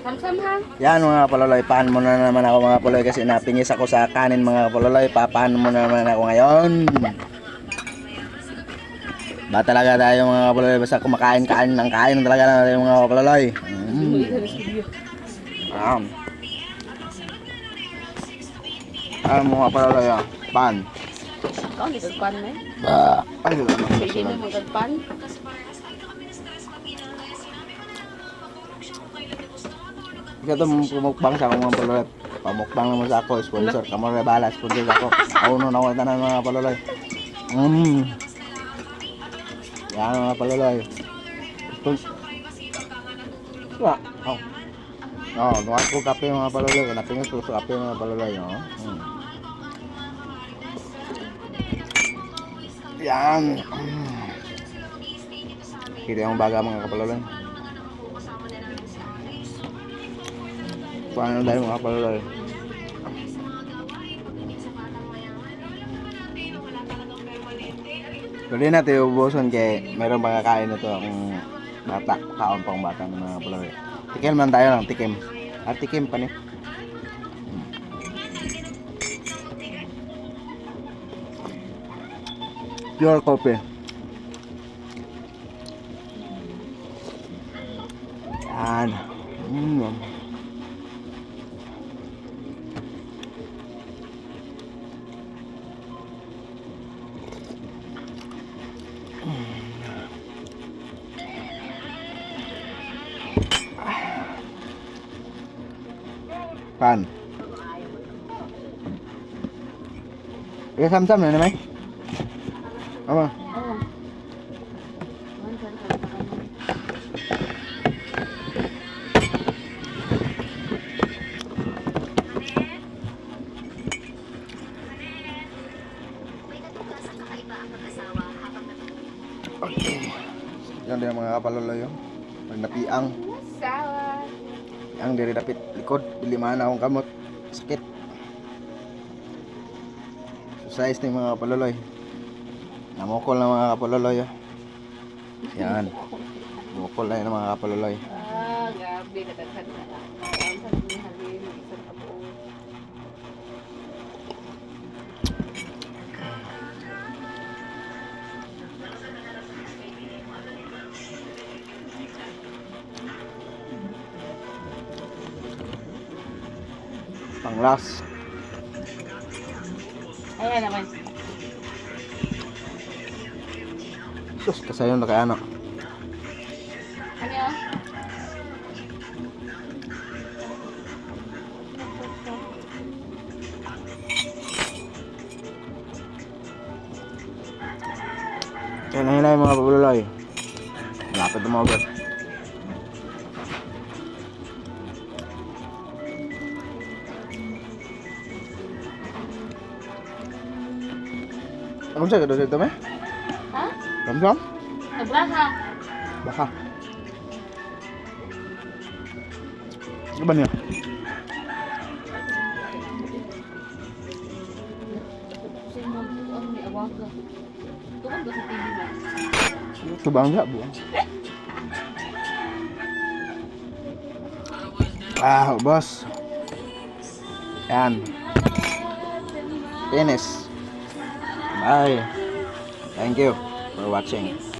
Samsam ha? Yan mga kapaloloy, paan mo na naman ako mga kapaloloy kasi napingis ako sa kanin mga kapaloloy. Papaan mo na naman ako ngayon. Ba talaga tayo mga kapaloloy, basta kumakain-kain ng kain talaga na tayo mga kapaloloy. Mga kapaloloy, pan. Ikaw, nagagpan mo eh. Ay, Pwede mo magagpan. ito pumukbang sa akong mga kapaloloy. Pamukbang naman sa ako, sponsor. Kamore bala, sponsor ako. Auno na ako tanan mga kapaloloy. Yan mga kapaloloy. Nuwas ko kape mga kapaloloy. Napingis ko sa kape mga kapaloloy. Yan. Kita yung baga mga kapaloloy. Paano tayo mga kapaloloy? Pwede natin ubuson kay mayroong pagkakain ito ang bata, kaon pang bata ng mga kapaloloy. Tikim man tayo lang, tikim. At tikim pa ni. Pure coffee. Yan. Pan. Iya sam-sam na naman. Apa? Okay. Yan din mga kapaloloy. Pag napiang. Sawa. Yang dari dapit likod, dili man akong kamot. Sakit. Exercise ni mga kapaloloy. Namukol na mga kapaloloy. Yan. Namukol na yun mga kapaloloy. Grabe. Natagsan na lang. Ang sarap ni Halil. Isang kabuo. Panglas. Ayan naman. Sus, kasayon na kaya ano. Ano? Kaya nahinay mga kapaloloy. Malapit na mga ugat. Kamu saya kedua itu meh? Ha? Kamu? Nabraha. Baka. Apa nih? May awaga. Tukod ba sa TV ba? Itu bangga bu. Bos. Yan. Finish. Bye. Thank you for watching.